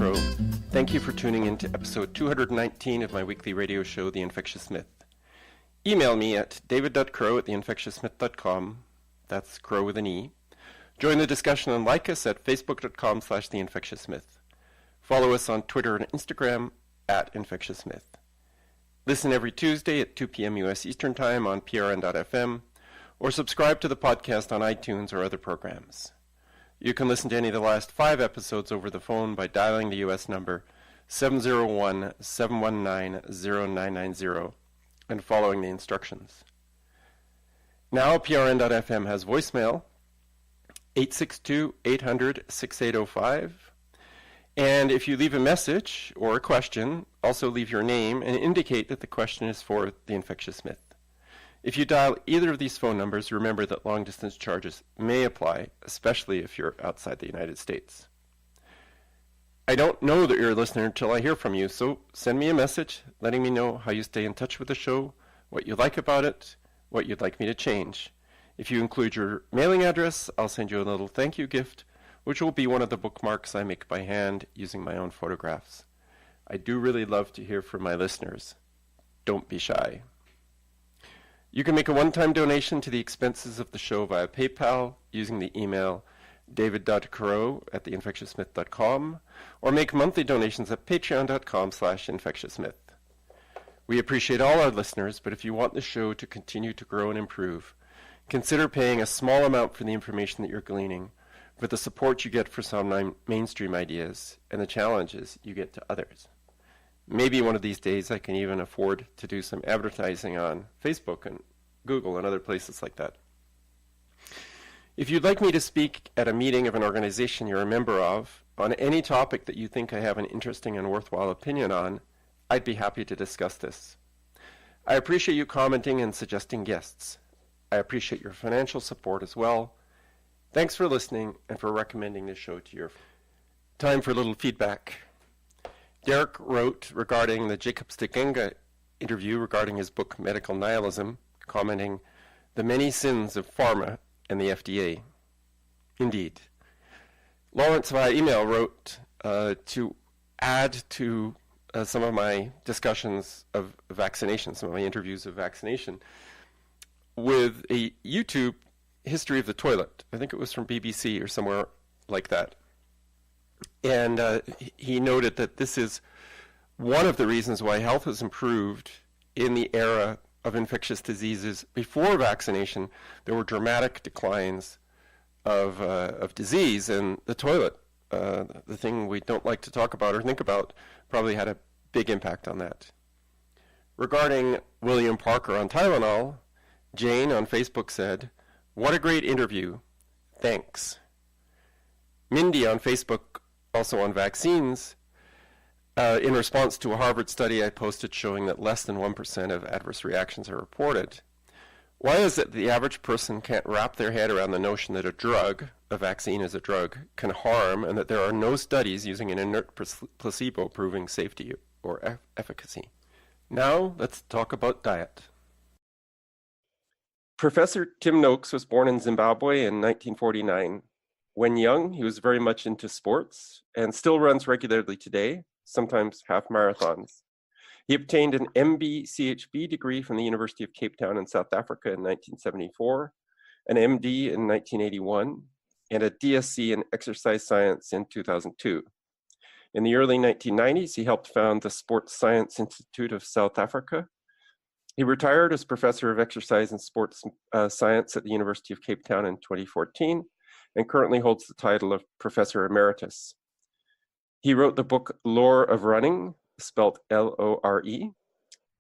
Crow. Thank you for tuning in to episode 219 of my weekly radio show, The Infectious Myth. Email me at david.crow@theinfectiousmyth.com. That's Crow with an E. Join the discussion and like us at facebook.com/theinfectiousmyth. Follow us on Twitter and Instagram at infectiousmyth. Listen every Tuesday at 2 p.m. U.S. Eastern Time on prn.fm, or subscribe to the podcast on iTunes or other programs. You can listen to any of the last 5 episodes over the phone by dialing the U.S. number 701-719-0990 and following the instructions. Now prn.fm has voicemail, 862-800-6805. And if you leave a message or a question, also leave your name and indicate that the question is for The Infectious Myth. If you dial either of these phone numbers, remember that long-distance charges may apply, especially if you're outside the United States. I don't know that you're a listener until I hear from you, so send me a message letting me know how you stay in touch with the show, what you like about it, what you'd like me to change. If you include your mailing address, I'll send you a little thank you gift, which will be one of the bookmarks I make by hand using my own photographs. I do really love to hear from my listeners. Don't be shy. You can make a one-time donation to the expenses of the show via PayPal using the email david.crow@theinfectiousmyth.com, or make monthly donations at patreon.com/infectiousmyth. We appreciate all our listeners, but if you want the show to continue to grow and improve, consider paying a small amount for the information that you're gleaning, for the support you get for some mainstream ideas, and the challenges you get to others. Maybe one of these days I can even afford to do some advertising on Facebook and Google and other places like that. If you'd like me to speak at a meeting of an organization you're a member of on any topic that you think I have an interesting and worthwhile opinion on, I'd be happy to discuss this. I appreciate you commenting and suggesting guests. I appreciate your financial support as well. Thanks for listening and for recommending this show to your friends. Time for a little feedback. Derek wrote regarding the Jacob Stegenga interview regarding his book Medical Nihilism, commenting, "The many sins of pharma and the FDA." Indeed. Lawrence via email wrote to add to some of my discussions of vaccination, some of my interviews of vaccination, with a YouTube history of the toilet. I think it was from BBC or somewhere like that. And he noted that this is one of the reasons why health has improved in the era of infectious diseases. Before vaccination, there were dramatic declines of disease, and the toilet, the thing we don't like to talk about or think about, probably had a big impact on that. Regarding William Parker on Tylenol, Jane on Facebook said, "What a great interview. Thanks." Mindy on Facebook, also on vaccines, in response to a Harvard study I posted showing that less than 1% of adverse reactions are reported. Why is it the average person can't wrap their head around the notion that a vaccine is a drug, can harm, and that there are no studies using an inert placebo proving safety or efficacy? Now, let's talk about diet. Professor Tim Noakes was born in Zimbabwe in 1949. When young, he was very much into sports and still runs regularly today, sometimes half marathons. He obtained an MB-CHB degree from the University of Cape Town in South Africa in 1974, an MD in 1981, and a DSc in exercise science in 2002. In the early 1990s, he helped found the Sports Science Institute of South Africa. He retired as professor of exercise and sports science at the University of Cape Town in 2014, and currently holds the title of Professor Emeritus. He wrote the book Lore of Running, spelled L-O-R-E,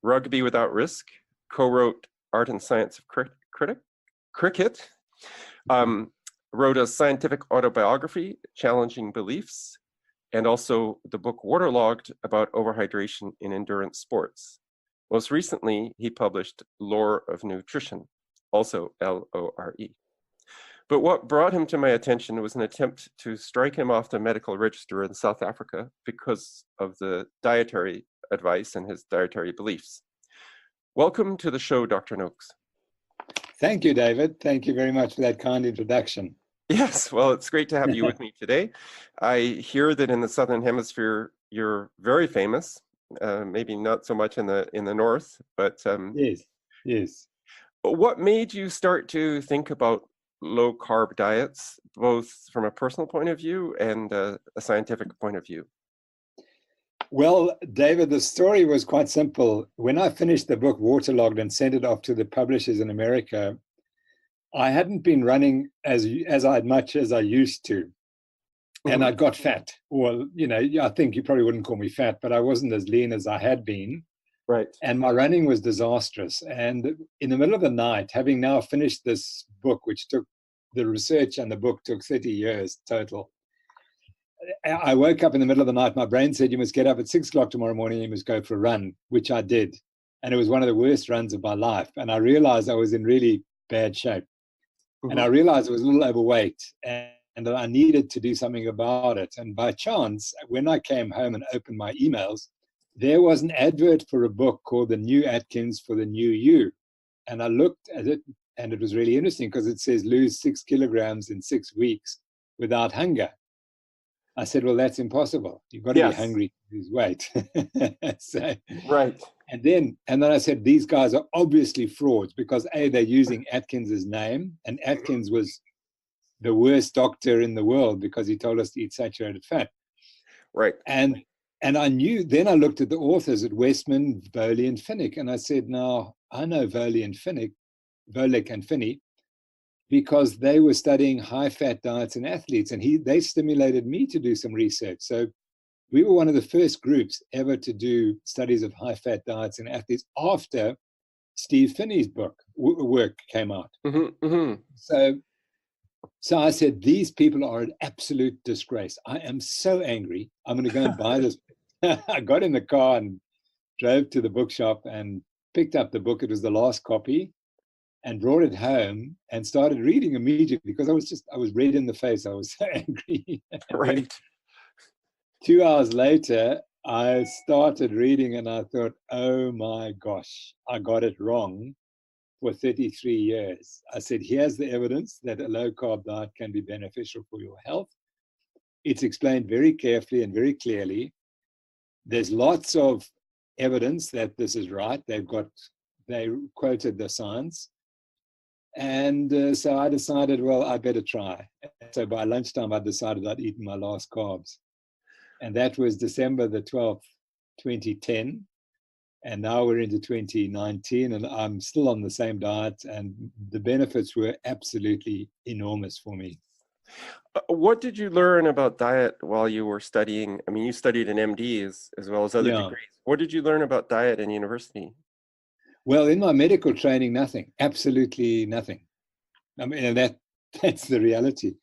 Rugby Without Risk, co-wrote Art and Science of Cricket, wrote a scientific autobiography, Challenging Beliefs, and also the book Waterlogged about overhydration in endurance sports. Most recently, he published Lore of Nutrition, also L-O-R-E. But what brought him to my attention was an attempt to strike him off the medical register in South Africa because of the dietary advice and his dietary beliefs. Welcome to the show, Dr. Noakes. Thank you, David. Thank you very much for that kind introduction. Yes, well, it's great to have you with me today. I hear that in the Southern Hemisphere you're very famous. Maybe not so much in the north, but Yes, yes. what made you start to think about low carb diets, both from a personal point of view and a scientific point of view? Well, David, the story was quite simple. When I finished the book Waterlogged and sent it off to the publishers in America, I hadn't been running as much as I used to, and Hmm. I got fat. Well, I think you probably wouldn't call me fat, but I wasn't as lean as I had been, Right. and my running was disastrous. And in the middle of the night, having now finished this book, which took the research and the book took 30 years total, I woke up in the middle of the night. My brain said, you must get up at 6 o'clock tomorrow morning. You must go for a run, which I did. And it was one of the worst runs of my life. And I realized I was in really bad shape. And Hmm. I realized I was a little overweight and that I needed to do something about it. And by chance, when I came home and opened my emails, there was an advert for a book called The New Atkins for the New You. And I looked at it, and it was really interesting because it says lose 6 kilograms in 6 weeks without hunger. I said, well, that's impossible. You've got to be Yes. hungry to lose weight. So, Right. and then I said, these guys are obviously frauds because A, they're using Atkins's name, and Atkins was the worst doctor in the world because he told us to eat saturated fat. Right. And I knew, then I looked at the authors at Westman, Voley, and Finnick, and I said, now I know Voley and Finnick, Volek and Finney, because they were studying high-fat diets in athletes, and they stimulated me to do some research. So we were one of the first groups ever to do studies of high-fat diets in athletes after Steve Finney's work came out. Hmm. Hmm. So, so I said, these people are an absolute disgrace. I am so angry. I'm going to go and buy this. I got in the car and drove to the bookshop and picked up the book. It was the last copy, and brought it home and started reading immediately because I was red in the face. I was so angry. And then Right. 2 hours later, I started reading and I thought, oh my gosh, I got it wrong for 33 years. I said, here's the evidence that a low carb diet can be beneficial for your health. It's explained very carefully and very clearly. There's lots of evidence that this is right. They quoted the science. And so I decided, well, I better try. So by lunchtime, I decided I'd eaten my last carbs. And that was December the 12th, 2010. And now we're into 2019, and I'm still on the same diet. And the benefits were absolutely enormous for me. What did you learn about diet while you were studying? I mean, you studied an MD as well as other Yeah. degrees. What did you learn about diet in university? Well, in my medical training, nothing, absolutely nothing. I mean, and that's the reality.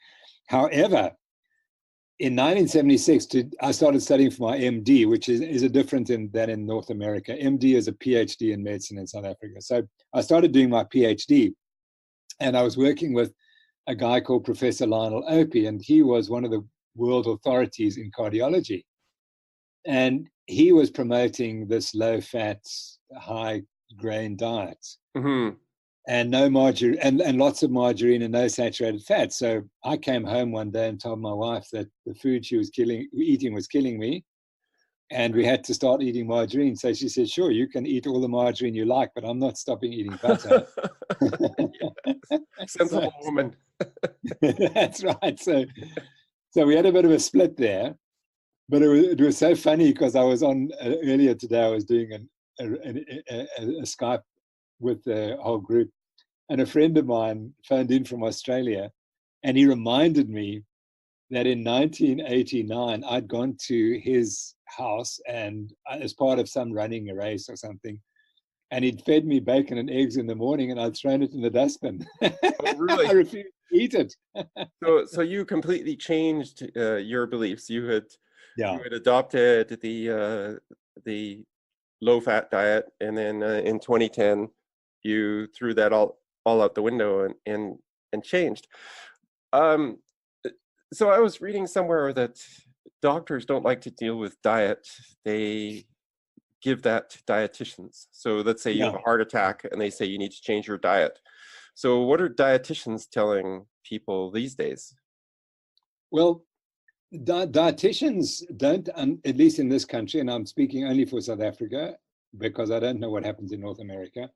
However, in 1976, I started studying for my MD, which is a different than in North America. MD is a PhD in medicine in South Africa. So I started doing my PhD, and I was working with a guy called Professor Lionel Opie, and he was one of the world authorities in cardiology. And he was promoting this low-fat, high-grain diet Hmm. and no margarine and lots of margarine and no saturated fat. So I came home one day and told my wife that the food she was eating was killing me, and we had to start eating margarine. So she said, "Sure, you can eat all the margarine you like, but I'm not stopping eating butter." so, Sensible woman. that's right. So we had a bit of a split there, but it was so funny because I was on earlier today. I was doing a Skype with the whole group, and a friend of mine phoned in from Australia, and he reminded me that in 1989, I'd gone to his house and as part of some running race or something, and he'd fed me bacon and eggs in the morning, and I'd thrown it in the dustbin. Oh, I really? refused to eat it. So you completely changed your beliefs. You Yeah, had adopted the low fat diet, and then in 2010 you threw that all out the window and changed. Um, so I was reading somewhere that doctors don't like to deal with diet. They give that to dietitians. So let's say you have yeah. a heart attack and they say you need to change your diet. So what are dietitians telling people these days? Well, dietitians don't, at least in this country, and I'm speaking only for South Africa because I don't know what happens in North America.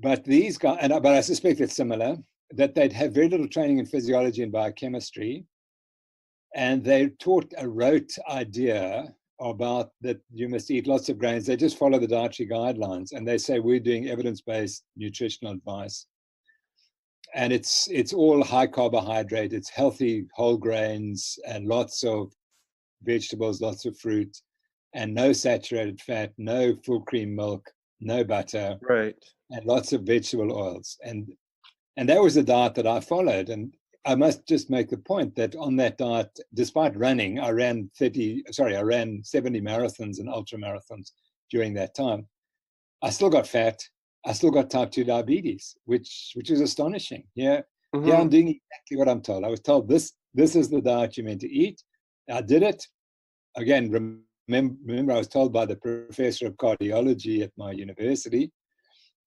But these guys, but I suspect it's similar, that they'd have very little training in physiology and biochemistry. And they taught a rote idea about that you must eat lots of grains. They just follow the dietary guidelines. And they say we're doing evidence-based nutritional advice. And it's all high carbohydrate, it's healthy whole grains and lots of vegetables, lots of fruit, and no saturated fat, no full cream milk, no butter, Right. and lots of vegetable oils. And that was the diet that I followed. And I must just make the point that on that diet, despite running, I ran 70 marathons and ultra marathons during that time. I still got fat. I still got type 2 diabetes, which is astonishing. Yeah, Mm-hmm. yeah, I'm doing exactly what I'm told. I was told this is the diet you're meant to eat. I did it. Again, remember I was told by the professor of cardiology at my university,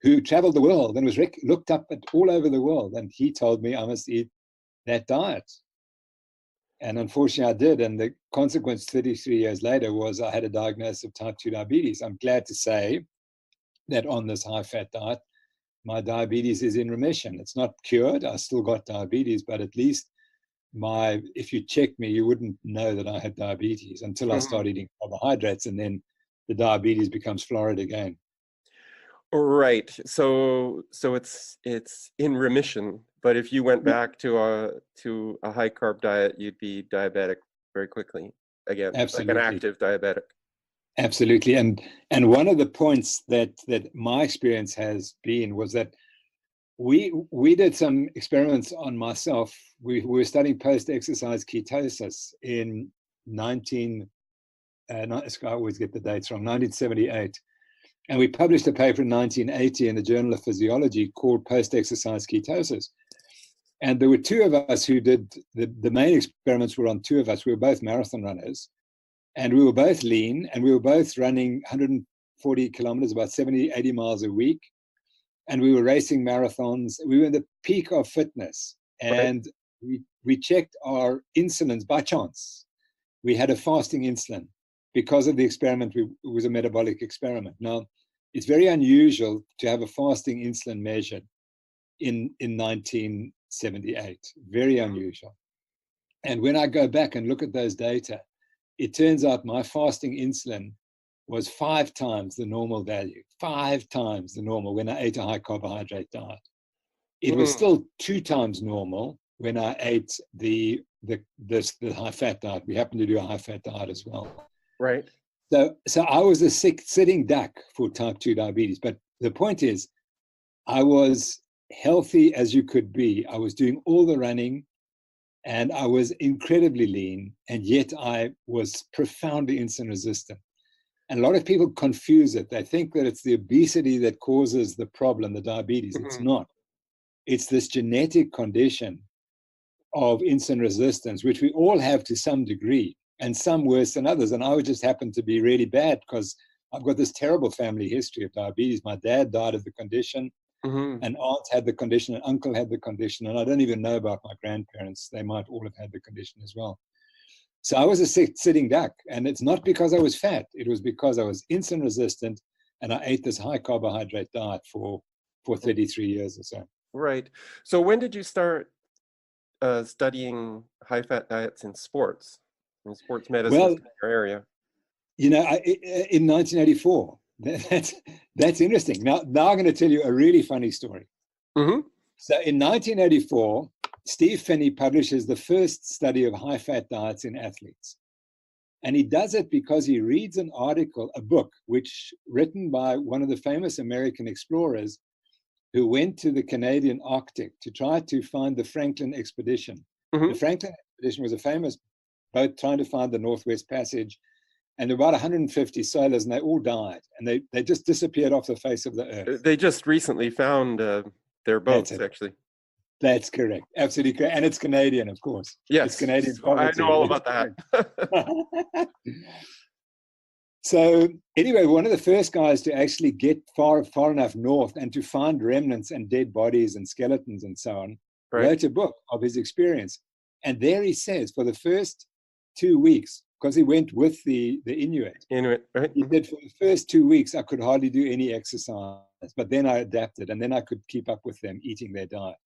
who traveled the world and was looked up at all over the world. And he told me I must eat that diet. And unfortunately I did. And the consequence 33 years later was I had a diagnosis of type 2 diabetes. I'm glad to say that on this high-fat diet, my diabetes is in remission. It's not cured. I still got diabetes, but at least if you checked me, you wouldn't know that I had diabetes until I started eating carbohydrates, and then the diabetes becomes florid again. Right. So it's in remission, but if you went back to a high carb diet, you'd be diabetic very quickly again, Absolutely. like an active diabetic. Absolutely. And one of the points that my experience has been was that we did some experiments on myself. We were studying post-exercise ketosis in I always get the dates wrong, 1978. And we published a paper in 1980 in the Journal of Physiology called Post-Exercise Ketosis. And there were two of us who did, the main experiments were on two of us. We were both marathon runners. And we were both lean, and we were both running 140 kilometers, about 70, 80 miles a week. And we were racing marathons. We were in the peak of fitness. And we checked our insulins by chance. We had a fasting insulin because of the experiment. It was a metabolic experiment. Now, it's very unusual to have a fasting insulin measured in 1978. Very unusual. And when I go back and look at those data, it turns out my fasting insulin was 5 times the normal value, 5 times the normal when I ate a high carbohydrate diet. It was still 2 times normal when I ate the high fat diet. We happen to do a high fat diet as well. Right. So I was a sitting duck for type 2 diabetes. But the point is, I was healthy as you could be. I was doing all the running, and I was incredibly lean, and yet I was profoundly insulin resistant. And a lot of people confuse it. They think that it's the obesity that causes the problem, the diabetes. It's not. It's this genetic condition of insulin resistance, which we all have to some degree, and some worse than others. And I would just happen to be really bad because I've got this terrible family history of diabetes. My dad died of the condition. And aunt had the condition, and uncle had the condition, and I don't even know about my grandparents. They might all have had the condition as well. So I was a sitting duck, and it's not because I was fat. It was because I was insulin resistant, and I ate this high carbohydrate diet for 33 years or so. Right. So when did you start studying high fat diets in sports medicine in your area? You know, in 1984. That's interesting. Now I'm going to tell you a really funny story. So in 1984, Steve Phinney publishes the first study of high-fat diets in athletes. And he does it because he reads an article, a book, written by one of the famous American explorers who went to the Canadian Arctic to try to find the Franklin expedition. The Franklin expedition was a famous boat trying to find the Northwest Passage. And there were about 150 sailors, and they all died. And they just disappeared off the face of the earth. They just recently found their boats, actually. That's correct. Absolutely correct. And it's Canadian, of course. Yes. It's Canadian poverty. I know all about that. So anyway, one of the first guys to actually get far enough north and to find remnants and dead bodies and skeletons and so on, wrote a book of his experience. And there he says, for the first 2 weeks, because he went with the Inuit, Inuit, right? he said, for the first 2 weeks, I could hardly do any exercise, but then I adapted, and then I could keep up with them eating their diet.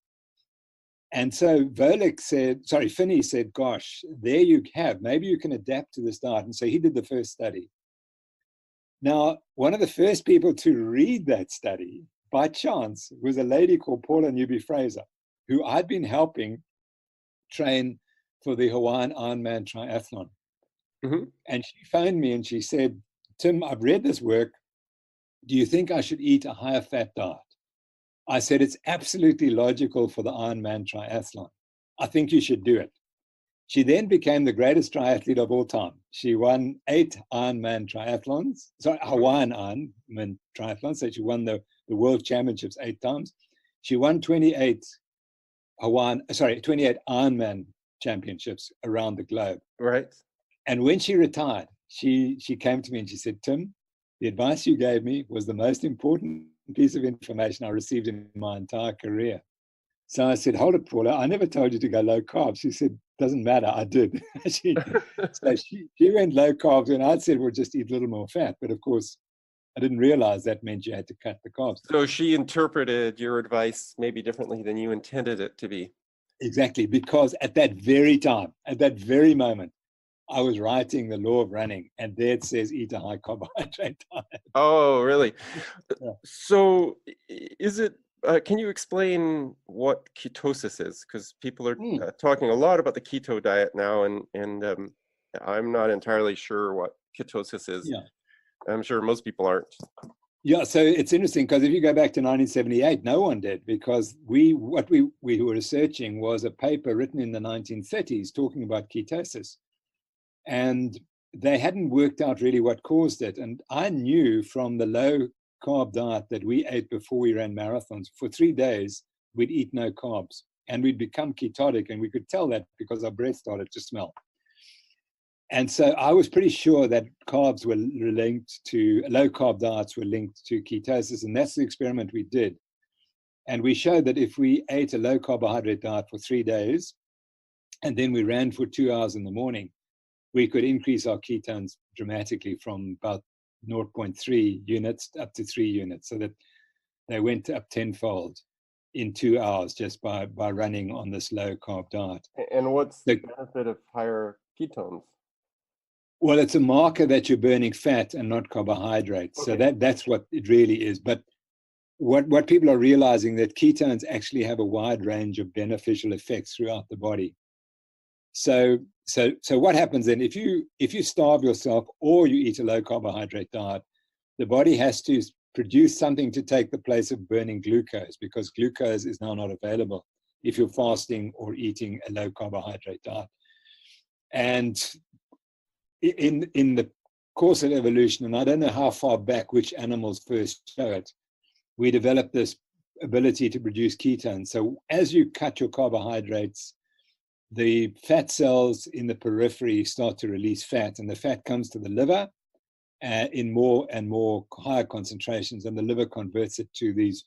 And so Finney said, gosh, there you have, maybe you can adapt to this diet. And so he did the first study. Now, one of the first people to read that study, by chance, was a lady called Paula Newby-Fraser, who I'd been helping train for the Hawaiian Ironman triathlon. Mm-hmm. And she phoned me and she said, Tim, I've read this work. Do you think I should eat a higher fat diet? I said, it's absolutely logical for the Ironman triathlon. I think you should do it. She then became the greatest triathlete of all time. She won 8 Ironman triathlons, Hawaiian Ironman triathlons. So she won the World Championships 8 times. She won 28 Ironman championships around the globe. Right. And when she retired, she came to me and she said, Tim, the advice you gave me was the most important piece of information I received in my entire career. So I said, hold it, Paula, I never told you to go low carb. She said, doesn't matter, I did. she went low carbs, and I said, well, just eat a little more fat. But of course, I didn't realize that meant you had to cut the carbs. So she interpreted your advice maybe differently than you intended it to be. Exactly, because at that very time, at that very moment, I was writing the law of running, and there it says eat a high carbohydrate diet. Oh, really? Yeah. So is it, can you explain what ketosis is? Because people are talking a lot about the keto diet now, and I'm not entirely sure what ketosis is. Yeah. I'm sure most people aren't. Yeah, so it's interesting because if you go back to 1978, no one did, because what we were researching was a paper written in the 1930s talking about ketosis. And they hadn't worked out really what caused it. And I knew from the low carb diet that we ate before we ran marathons, for 3 days, we'd eat no carbs and we'd become ketotic. And we could tell that because our breath started to smell. And so I was pretty sure that carbs were linked to, low carb diets were linked to ketosis. And that's the experiment we did. And we showed that if we ate a low carbohydrate diet for 3 days, and then we ran for 2 hours in the morning, we could increase our ketones dramatically from about 0.3 units up to 3 units, so that they went up tenfold in 2 hours just by running on this low carb diet. And what's the benefit of higher ketones? Well, it's a marker that you're burning fat and not carbohydrates. Okay. So that's what it really is. But what people are realizing, that ketones actually have a wide range of beneficial effects throughout the body. So what happens then, if you starve yourself or you eat a low carbohydrate diet, the body has to produce something to take the place of burning glucose, because glucose is now not available if you're fasting or eating a low carbohydrate diet. And in the course of evolution, and I don't know how far back which animals first show it, we developed this ability to produce ketones. So as you cut your carbohydrates, the fat cells in the periphery start to release fat, and the fat comes to the liver in more and more higher concentrations, and the liver converts it to these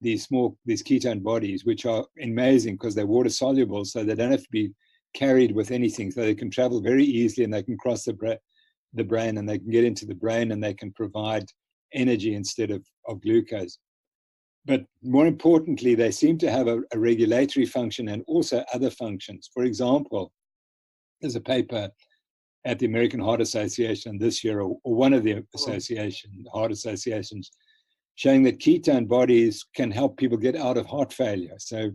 ketone bodies, which are amazing because they're water soluble, so they don't have to be carried with anything, so they can travel very easily, and they can cross the brain, and they can get into the brain, and they can provide energy instead of glucose. But more importantly, they seem to have a regulatory function and also other functions. For example, there's a paper at the American Heart Association this year, or one of the heart associations, showing that ketone bodies can help people get out of heart failure. So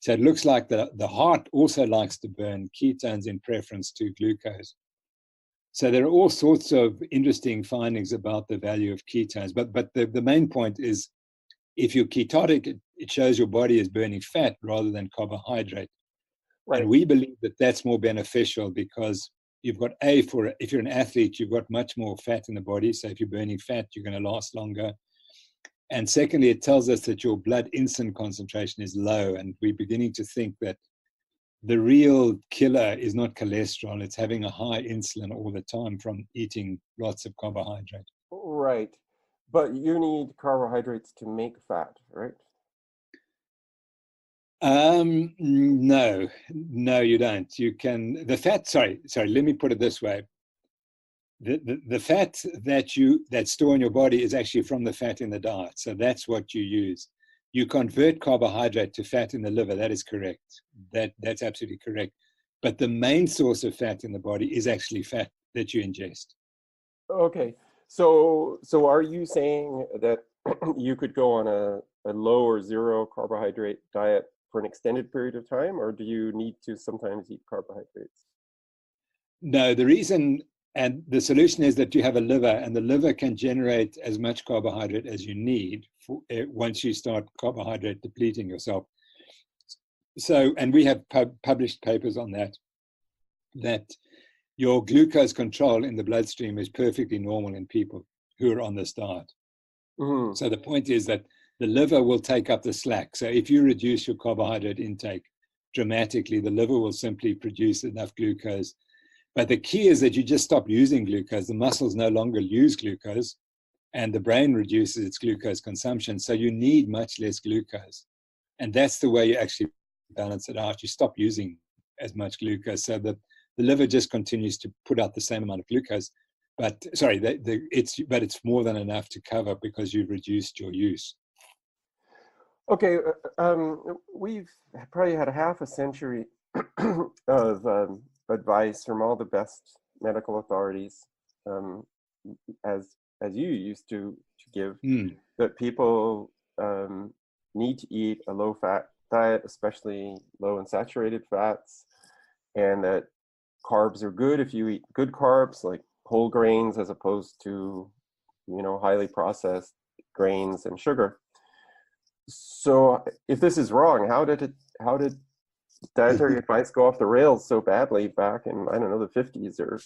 it looks like the heart also likes to burn ketones in preference to glucose. So there are all sorts of interesting findings about the value of ketones. But the main point is, if you're ketotic, it shows your body is burning fat rather than carbohydrate. Right. And we believe that that's more beneficial because you've got if you're an athlete, you've got much more fat in the body. So if you're burning fat, you're going to last longer. And secondly, it tells us that your blood insulin concentration is low. And we're beginning to think that the real killer is not cholesterol. It's having a high insulin all the time from eating lots of carbohydrate. Right. But you need carbohydrates to make fat, right? No, you don't. You can, the fat, sorry, let me put it this way. The fat that store in your body is actually from the fat in the diet. So that's what you use. You convert carbohydrate to fat in the liver. That is correct. That's absolutely correct. But the main source of fat in the body is actually fat that you ingest. Okay. So are you saying that you could go on a low or zero carbohydrate diet for an extended period of time, or do you need to sometimes eat carbohydrates? No, the reason and the solution is that you have a liver, and the liver can generate as much carbohydrate as you need once you start carbohydrate depleting yourself. So, and we have published papers on that your glucose control in the bloodstream is perfectly normal in people who are on this diet. Mm-hmm. So the point is that the liver will take up the slack. So if you reduce your carbohydrate intake dramatically, the liver will simply produce enough glucose. But the key is that you just stop using glucose. The muscles no longer use glucose, and the brain reduces its glucose consumption. So you need much less glucose. And that's the way you actually balance it out. You stop using as much glucose so that the liver just continues to put out the same amount of glucose. But sorry, it's more than enough to cover because you've reduced your use. Okay, we've probably had half a century of advice from all the best medical authorities, as you used to give, that people need to eat a low-fat diet, especially low in saturated fats, and that carbs are good if you eat good carbs like whole grains as opposed to, highly processed grains and sugar. So if this is wrong, how did dietary advice go off the rails so badly back in, I don't know, the 50s or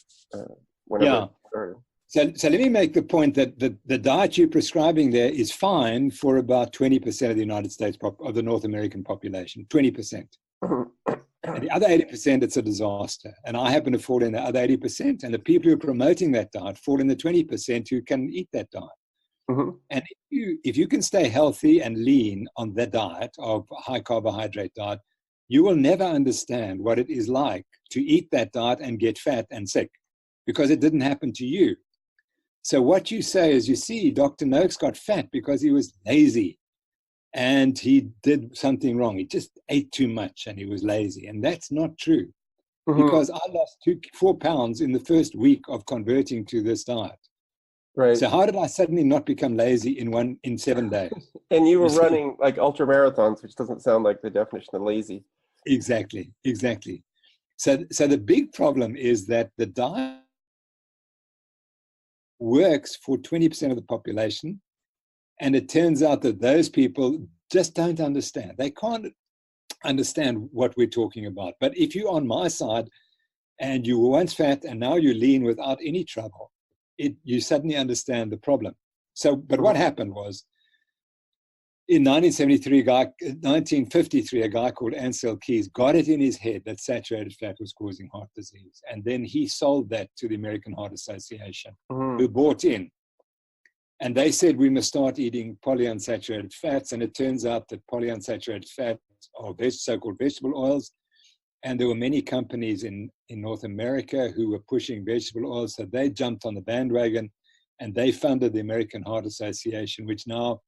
whenever it started? So let me make the point that the diet you're prescribing there is fine for about 20% of the United States, of the North American population, 20%. And the other 80%, it's a disaster. And I happen to fall in the other 80%. And the people who are promoting that diet fall in the 20% who can eat that diet. Mm-hmm. And if you can stay healthy and lean on that diet of high carbohydrate diet, you will never understand what it is like to eat that diet and get fat and sick, because it didn't happen to you. So what you say is, you see, Dr. Noakes got fat because he was lazy and he did something wrong. He just ate too much and he was lazy. And that's not true. Mm-hmm. Because I lost 4 pounds in the first week of converting to this diet. Right. So how did I suddenly not become lazy in 7 days? And you were running like ultra marathons, which doesn't sound like the definition of lazy. Exactly. So the big problem is that the diet works for 20% of the population, and it turns out that those people just don't understand. They can't understand what we're talking about. But if you're on my side and you were once fat and now you're lean without any trouble, you suddenly understand the problem. So, but what happened was, in 1953, a guy called Ansel Keys got it in his head that saturated fat was causing heart disease. And then he sold that to the American Heart Association, who bought in. And they said, we must start eating polyunsaturated fats. And it turns out that polyunsaturated fats are so-called vegetable oils. And there were many companies in North America who were pushing vegetable oils. So they jumped on the bandwagon and they funded the American Heart Association, which now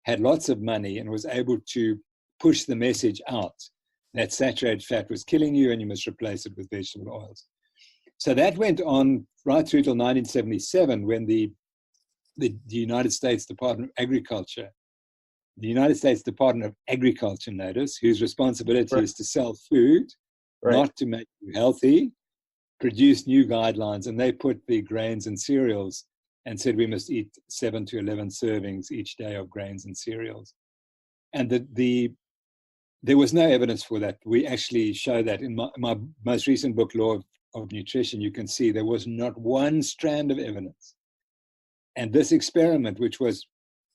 had lots of money and was able to push the message out that saturated fat was killing you and you must replace it with vegetable oils. So that went on right through till 1977, when the United States Department of Agriculture, notice, whose responsibility is to sell food, not to make you healthy, produced new guidelines, and they put the grains and cereals and said we must eat 7 to 11 servings each day of grains and cereals. And there was no evidence for that. We actually show that in my most recent book, Law of Nutrition. You can see there was not one strand of evidence. And this experiment, which was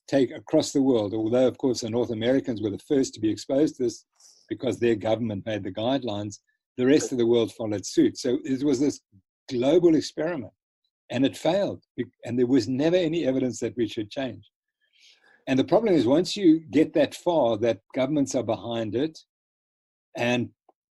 take across the world, although of course the North Americans were the first to be exposed to this because their government made the guidelines, the rest of the world followed suit. So it was this global experiment. And it failed, and there was never any evidence that we should change. And the problem is, once you get that far, that governments are behind it, and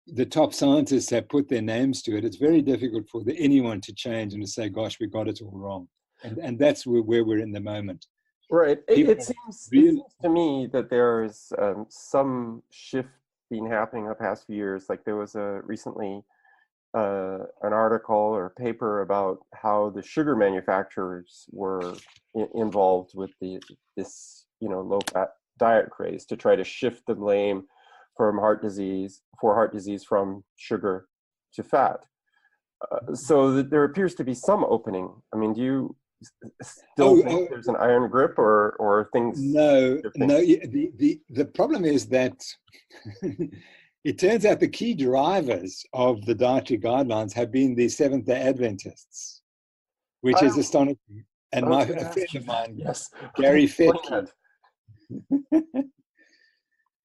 the top scientists have put their names to it. It's very difficult for anyone to change and to say, gosh, we got it all wrong. And that's where we're in the moment. Right. It seems to me that there's some shift been happening the past few years. Like there was recently an article or paper about how the sugar manufacturers were involved with this low-fat diet craze to try to shift the blame for heart disease from sugar to fat. So that there appears to be some opening. I mean, do you still think there's an iron grip or things? No. The problem is that it turns out the key drivers of the dietary guidelines have been the Seventh-day Adventists, which is astonishing. And a friend of mine, yes, Gary Fetke.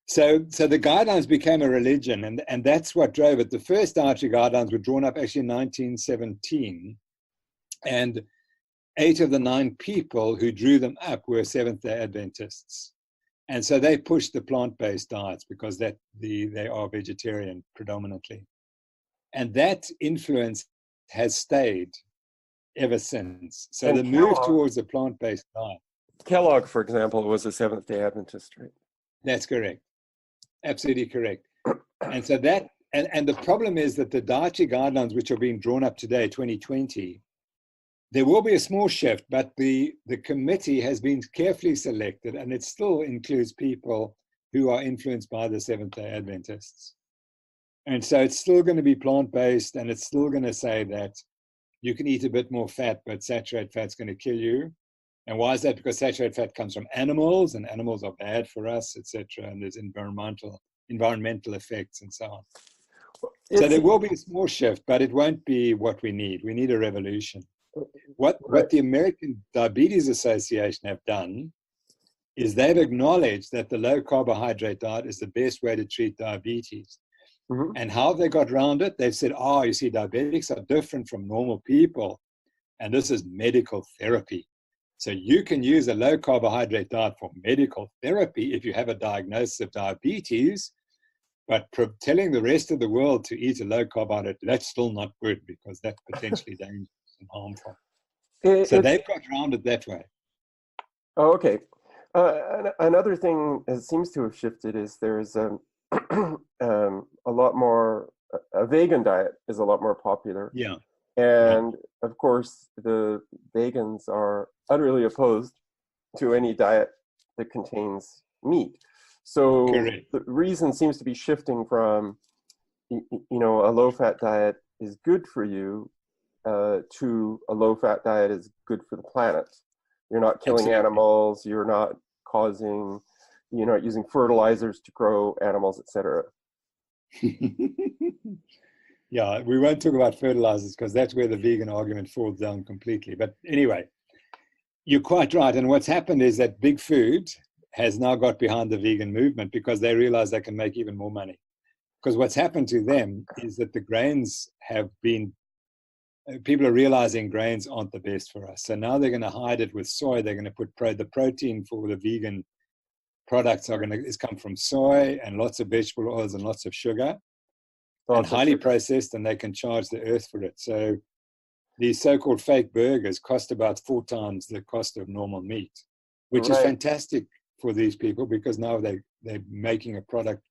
So the guidelines became a religion, and that's what drove it. The first dietary guidelines were drawn up actually in 1917, and 8 of the 9 people who drew them up were Seventh-day Adventists. And so they pushed the plant-based diets because they are vegetarian predominantly. And that influence has stayed ever since. So the move towards a plant-based diet. Kellogg, for example, was a Seventh-day Adventist, right? That's correct. Absolutely correct. And so that, and the problem is that the dietary guidelines which are being drawn up today, 2020, there will be a small shift, but the committee has been carefully selected, and it still includes people who are influenced by the Seventh-day Adventists. And so it's still going to be plant-based, and it's still going to say that you can eat a bit more fat, but saturated fat's going to kill you. And why is that? Because saturated fat comes from animals, and animals are bad for us, etc. And there's environmental effects and so on. So there will be a small shift, but it won't be what we need. We need a revolution. What the American Diabetes Association have done is they've acknowledged that the low carbohydrate diet is the best way to treat diabetes. Mm-hmm. And how they got around it, they've said, you see, diabetics are different from normal people, and this is medical therapy. So you can use a low carbohydrate diet for medical therapy if you have a diagnosis of diabetes, but telling the rest of the world to eat a low carbohydrate, that's still not good because that's potentially dangerous and harmful. So they've got around it that way. Oh, okay. Another thing that seems to have shifted is there's a lot more, a vegan diet is a lot more popular. Yeah. And of course, the vegans are utterly opposed to any diet that contains meat. So Correct. The reason seems to be shifting from, a low-fat diet is good for you to a low-fat diet is good for the planet. You're not killing animals. You're not using fertilizers to grow animals, etc. Yeah, we won't talk about fertilizers because that's where the vegan argument falls down completely. But anyway, you're quite right. And what's happened is that Big Food has now got behind the vegan movement because they realize they can make even more money. Because what's happened to them is that the grains people are realizing grains aren't the best for us. So now they're going to hide it with soy. They're going to put the protein for the vegan products is come from soy and lots of vegetable oils and lots of sugar. And highly processed, and they can charge the earth for it. So these so-called fake burgers cost about 4 times the cost of normal meat, which is fantastic for these people because now they're making a product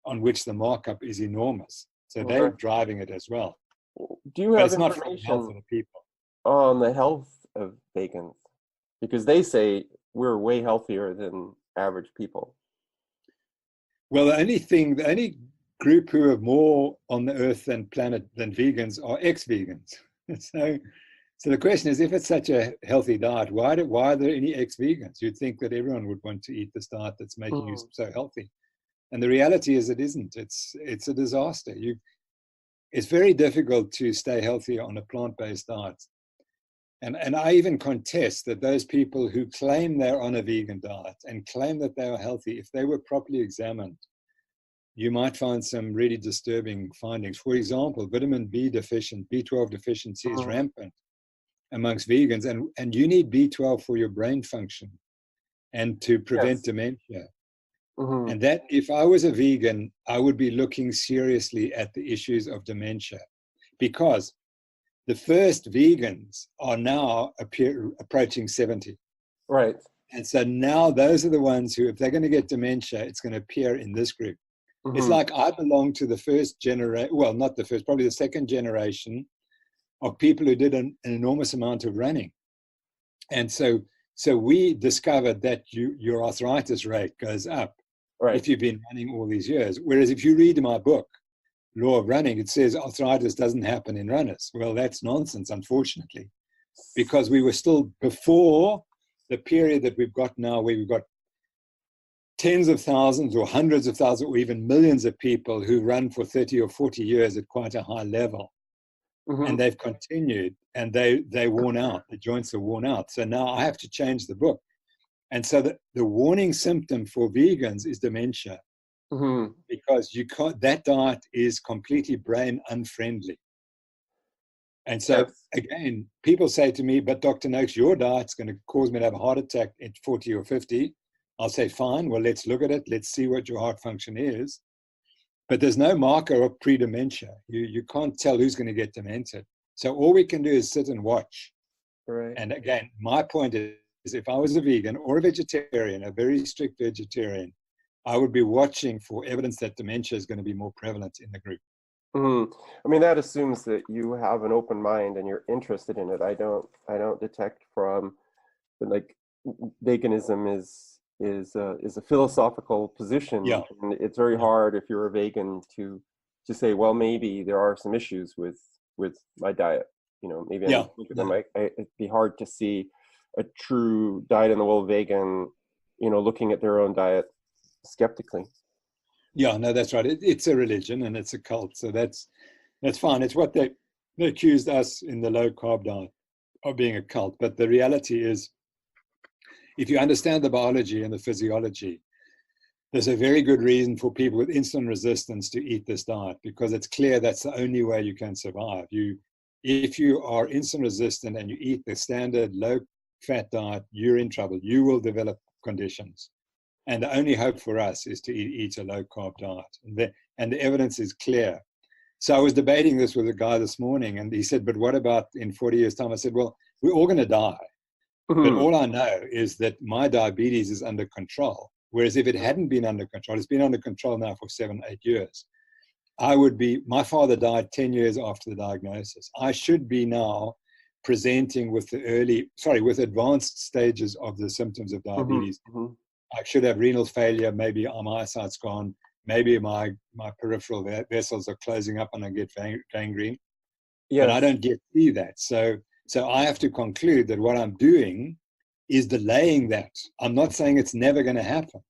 on which the markup is enormous. So they're driving it as well. Do you have information for the people on the health of vegans? Because they say we're way healthier than average people. Well, the only group who are more on the earth and planet than vegans are ex-vegans. So the question is, if it's such a healthy diet, why are there any ex-vegans? You'd think that everyone would want to eat this diet that's making you so healthy. And the reality is it isn't. It's a disaster. It's very difficult to stay healthy on a plant-based diet. And I even contest that those people who claim they're on a vegan diet and claim that they are healthy, if they were properly examined, you might find some really disturbing findings. For example, vitamin B12 deficiency is rampant amongst vegans, and you need B12 for your brain function and to prevent dementia. Mm-hmm. And that if I was a vegan, I would be looking seriously at the issues of dementia, because the first vegans are now approaching 70. Right. And so now those are the ones who, if they're going to get dementia, it's going to appear in this group. Mm-hmm. It's like I belong to the first generation, well, not the first, probably the second generation of people who did an enormous amount of running. And so we discovered that your arthritis rate goes up Right. if you've been running all these years. Whereas if you read my book, Law of Running, it says arthritis doesn't happen in runners. Well, that's nonsense, unfortunately, because we were still before the period that we've got now, where we've got tens of thousands or hundreds of thousands or even millions of people who run for 30 or 40 years at quite a high level. Mm-hmm. And they've continued, and they're worn out. The joints are worn out. So now I have to change the book. And so the warning symptom for vegans is dementia, Mm-hmm. because you can't, that diet is completely brain unfriendly. And so, Yes. again, people say to me, but Dr. Noakes, your diet's going to cause me to have a heart attack at 40 or 50. I'll say, fine, well, let's look at it. Let's see what your heart function is. But there's no marker of pre-dementia. You can't tell who's going to get demented. So all we can do is sit and watch. Right. And again, my point is if I was a vegan or a vegetarian, a very strict vegetarian, I would be watching for evidence that dementia is going to be more prevalent in the group. Mm-hmm. I mean, that assumes that you have an open mind and you're interested in it. I don't detect from, like, veganism is a philosophical position, Yeah. and it's very hard if you're a vegan to say, well, maybe there are some issues with my diet. You know, maybe I need to look at them. It'd be hard to see a true dyed-in-the-wool vegan, you know, looking at their own diet skeptically. Yeah, no, that's right. It's a religion and it's a cult. So that's fine. It's what they accused us in the low carb diet of being a cult. But the reality is, if you understand the biology and the physiology, there's a very good reason for people with insulin resistance to eat this diet, because it's clear that's the only way you can survive. If you are insulin resistant and you eat the standard low fat diet, you're in trouble. You will develop conditions. And the only hope for us is to eat a low carb diet. And the evidence is clear. So I was debating this with a guy this morning, and he said, but what about in 40 years' time? I said, well, we're all going to die. Mm-hmm. But all I know is that my diabetes is under control. Whereas if it hadn't been under control, it's been under control now for 7-8 years. My father died 10 years after the diagnosis. I should be now presenting with with advanced stages of the symptoms of diabetes. Mm-hmm. I should have renal failure. Maybe my eyesight's gone. Maybe my peripheral vessels are closing up and I get gangrene. Yes. But I don't get to see that. So I have to conclude that what I'm doing is delaying that. I'm not saying it's never going to happen,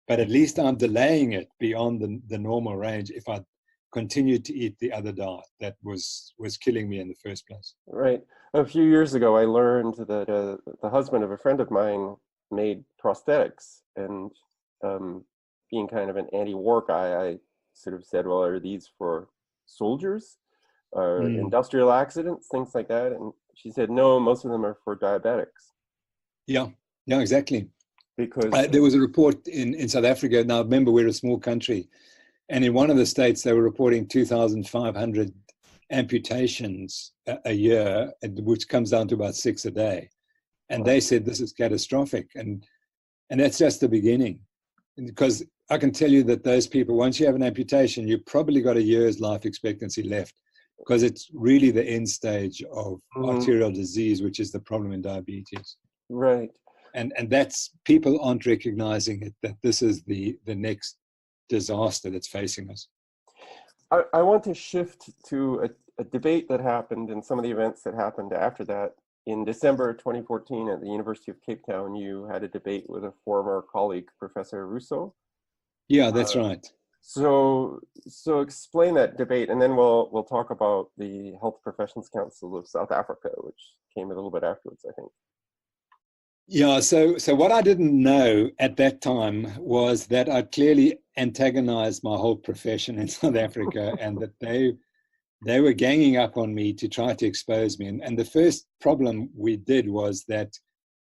but at least I'm delaying it beyond the normal range if I continued to eat the other diet that was killing me in the first place. Right. A few years ago, I learned that the husband of a friend of mine made prosthetics, and being kind of an anti-war guy, I sort of said, well, are these for soldiers or industrial accidents, things like that? And she said, no, most of them are for diabetics. Yeah, exactly. Because there was a report in South Africa. Now, remember, we're a small country. And in one of the states, they were reporting 2,500 amputations a year, which comes down to about 6 a day. And they said this is catastrophic. And that's just the beginning. Because I can tell you that those people, once you have an amputation, you've probably got a year's life expectancy left, because it's really the end stage of arterial disease, which is the problem in diabetes. Right. And that's, people aren't recognizing it, that this is the next disaster that's facing us. I want to shift to a debate that happened and some of the events that happened after that. In December 2014 at the University of Cape Town, you had a debate with a former colleague, Professor Russo. Yeah, that's right. So explain that debate, and then we'll talk about the Health Professions Council of South Africa, which came a little bit afterwards, I think. Yeah, so what I didn't know at that time was that I clearly antagonized my whole profession in South Africa, and that they were ganging up on me to try to expose me. And the first problem we did was that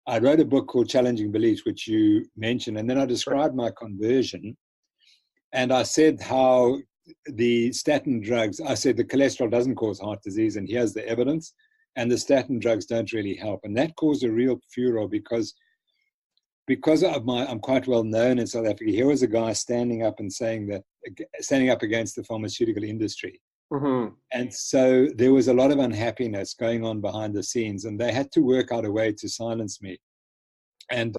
I wrote a book called Challenging Beliefs, which you mentioned, and then I described my conversion, and I said how the statin drugs, I said the cholesterol doesn't cause heart disease, and here's the evidence, and the statin drugs don't really help. And that caused a real furor because of I'm quite well known in South Africa. Here was a guy standing up and saying that, standing up against the pharmaceutical industry. Mm-hmm. And so there was a lot of unhappiness going on behind the scenes, and they had to work out a way to silence me. And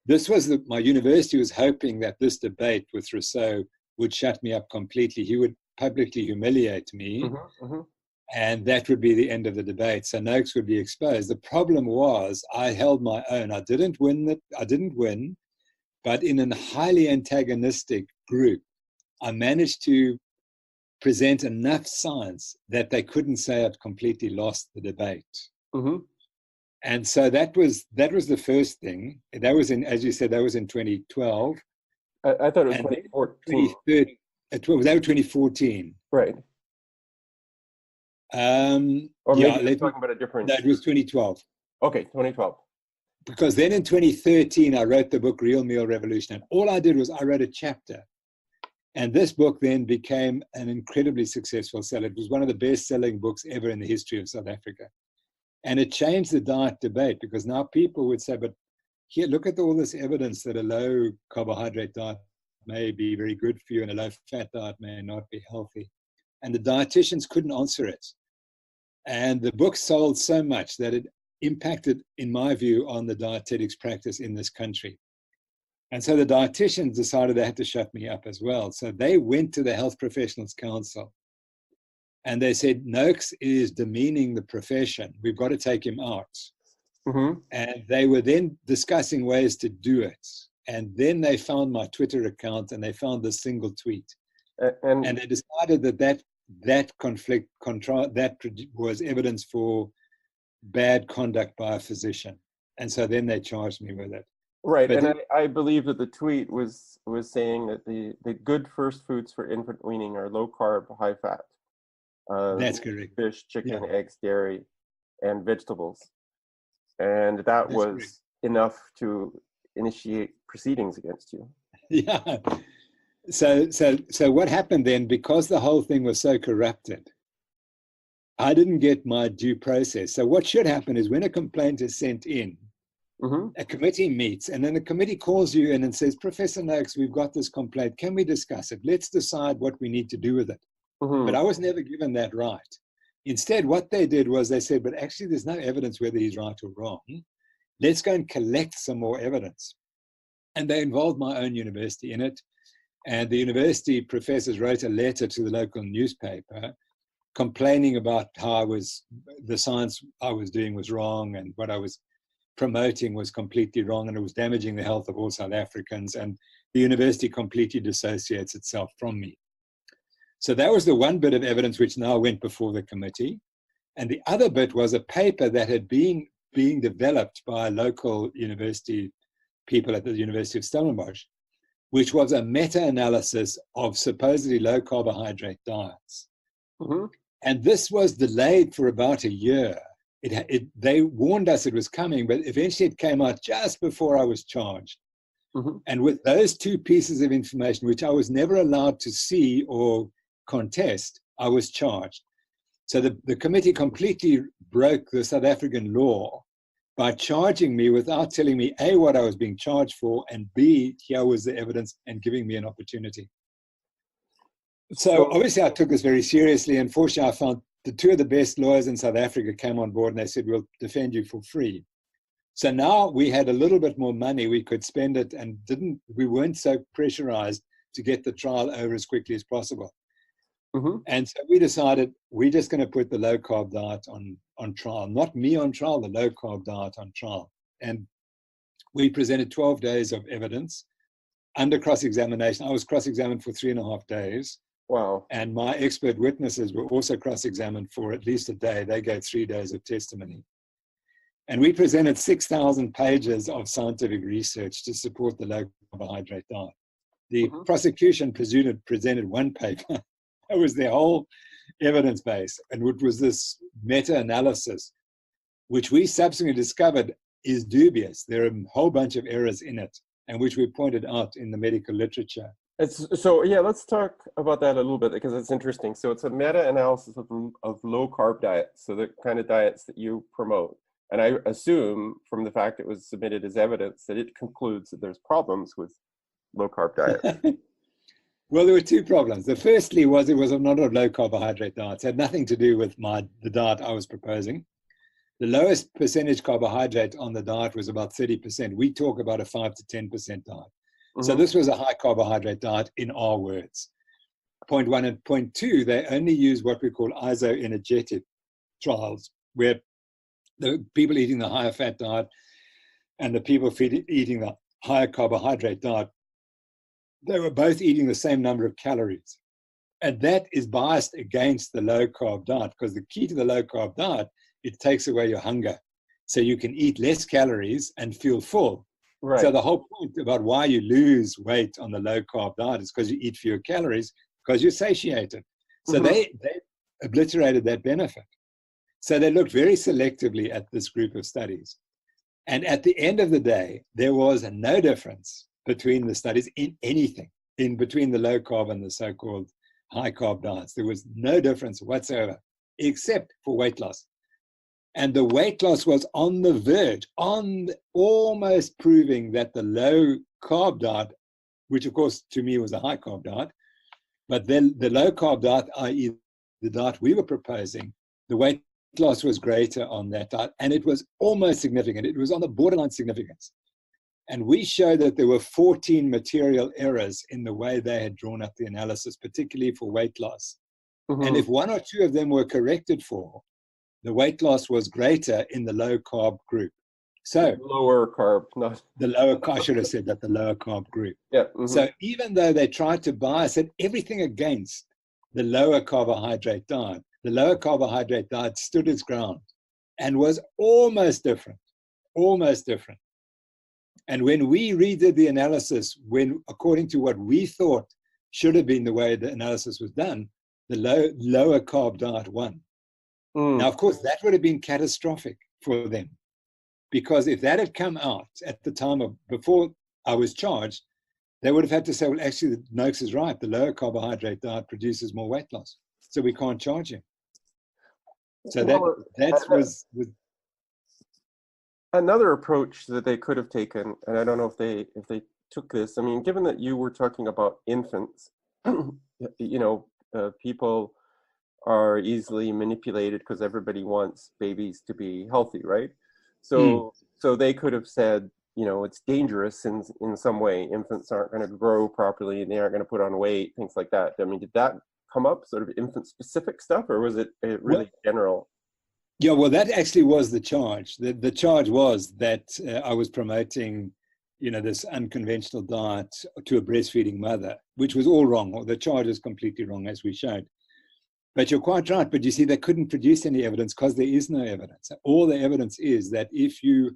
this was my university was hoping that this debate with Rousseau would shut me up completely. He would publicly humiliate me, Mm-hmm. Mm-hmm. and that would be the end of the debate. So Noakes would be exposed. The problem was I held my own. I didn't win, but in a highly antagonistic group, I managed to present enough science that they couldn't say I'd completely lost the debate. Mm-hmm. And so that was the first thing. That was as you said, that was in 2012. I thought it was 2014. That was 2014. Right. Or maybe you're talking about a different. That was 2012. Okay, 2012. Because then in 2013, I wrote the book Real Meal Revolution. And all I did was I wrote a chapter. And this book then became an incredibly successful seller. It was one of the best-selling books ever in the history of South Africa. And it changed the diet debate because now people would say, but here, look at all this evidence that a low-carbohydrate diet may be very good for you and a low-fat diet may not be healthy. And the dietitians couldn't answer it. And the book sold so much that it impacted, in my view, on the dietetics practice in this country. And so the dietitians decided they had to shut me up as well. So they went to the Health Professionals Council and they said, Noakes is demeaning the profession. We've got to take him out. Mm-hmm. And they were then discussing ways to do it. And then they found my Twitter account and they found this single tweet. And they decided that conflict was evidence for bad conduct by a physician. And so then they charged me with it. Right, but I believe that the tweet was saying that the good first foods for infant weaning are low carb, high fat. That's correct. Fish, chicken, eggs, dairy, and vegetables. And that was correct. Enough to initiate proceedings against you. Yeah. So what happened then, because the whole thing was so corrupted, I didn't get my due process. So what should happen is when a complaint is sent in, mm-hmm. a committee meets, and then the committee calls you in and says, Professor Noakes, we've got this complaint. Can we discuss it? Let's decide what we need to do with it. Mm-hmm. But I was never given that right. Instead, what they did was they said, but actually there's no evidence whether he's right or wrong. Let's go and collect some more evidence. And they involved my own university in it. And the university professors wrote a letter to the local newspaper complaining about how the science I was doing was wrong and what I was promoting was completely wrong and it was damaging the health of all South Africans, and the university completely dissociates itself from me. So that was the one bit of evidence which now went before the committee. And the other bit was a paper that had been being developed by local university people at the University of Stellenbosch, which was a meta-analysis of supposedly low-carbohydrate diets. Mm-hmm. And this was delayed for about a year. They warned us it was coming, but eventually it came out just before I was charged. Mm-hmm. And with those two pieces of information, which I was never allowed to see or contest, I was charged. So the committee completely broke the South African law by charging me without telling me, A, what I was being charged for, and B, here was the evidence, and giving me an opportunity. So obviously I took this very seriously, and fortunately I found the two of the best lawyers in South Africa came on board and they said, we'll defend you for free. So now we had a little bit more money, we could spend it, and we weren't so pressurized to get the trial over as quickly as possible. Mm-hmm. And so we decided we're just going to put the low-carb diet on trial. Not me on trial, the low-carb diet on trial. And we presented 12 days of evidence under cross-examination. I was cross-examined for 3.5 days. Wow. And my expert witnesses were also cross-examined for at least a day. They gave 3 days of testimony. And we presented 6,000 pages of scientific research to support the low-carbohydrate diet. The mm-hmm. prosecution presented one paper. That was their whole evidence base, and it was this meta-analysis, which we subsequently discovered is dubious. There are a whole bunch of errors in it, and which we pointed out in the medical literature. Let's talk about that a little bit because it's interesting. So it's a meta-analysis of low-carb diets, so the kind of diets that you promote. And I assume from the fact it was submitted as evidence that it concludes that there's problems with low-carb diets. Well, there were two problems. The firstly was it was not a low carbohydrate diet. It had nothing to do with the diet I was proposing. The lowest percentage carbohydrate on the diet was about 30%. We talk about a 5 to 10% diet. Mm-hmm. So this was a high carbohydrate diet in our words. Point one and point two, they only use what we call isoenergetic trials, where the people eating the higher fat diet and the people eating the higher carbohydrate diet, they were both eating the same number of calories. And that is biased against the low carb diet, because the key to the low carb diet, it takes away your hunger. So you can eat less calories and feel full. Right. So the whole point about why you lose weight on the low carb diet is because you eat fewer calories, because you're satiated. So they obliterated that benefit. So they looked very selectively at this group of studies. And at the end of the day, there was no difference between the studies in anything, in between the low carb and the so-called high carb diets. There was no difference whatsoever, except for weight loss. And the weight loss was on the verge, almost proving that the low carb diet, which of course to me was a high carb diet, but then the low carb diet, i.e. the diet we were proposing, the weight loss was greater on that diet, and it was almost significant. It was on the borderline significance. And we showed that there were 14 material errors in the way they had drawn up the analysis, particularly for weight loss. Mm-hmm. And if one or two of them were corrected for, the weight loss was greater in the low carb group. So lower carb, not the lower carb. I should have said that, the lower carb group. Yeah. Mm-hmm. So even though they tried to bias it, everything against the lower carbohydrate diet, the lower carbohydrate diet stood its ground and was almost different. And when we redid the analysis, according to what we thought should have been the way the analysis was done, the lower carb diet won. Now, of course, that would have been catastrophic for them, because if that had come out at the time before I was charged, they would have had to say, well, actually, Noakes is right. The lower carbohydrate diet produces more weight loss, so we can't charge him. So that was another approach that they could have taken, and I don't know if they took this. I mean, given that you were talking about infants, people are easily manipulated because everybody wants babies to be healthy, right? So they could have said, it's dangerous in some way. Infants aren't going to grow properly and they aren't going to put on weight, things like that. I mean, did that come up, sort of infant-specific stuff, or was it really general? Yeah, well, that actually was the charge. The charge was that I was promoting, this unconventional diet to a breastfeeding mother, which was all wrong. The charge is completely wrong, as we showed. But you're quite right. But you see, they couldn't produce any evidence because there is no evidence. All the evidence is that if you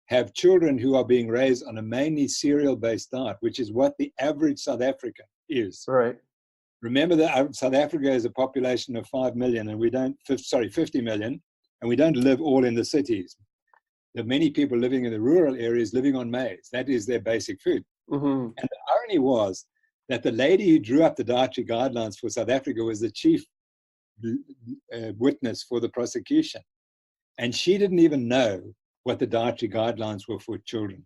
have children who are being raised on a mainly cereal-based diet, which is what the average South African is. Right. Remember that South Africa is a population of 5 million, and 50 million, and we don't live all in the cities. There are many people living in the rural areas living on maize. That is their basic food. Mm-hmm. And the irony was that the lady who drew up the dietary guidelines for South Africa was the chief witness for the prosecution. And she didn't even know what the dietary guidelines were for children.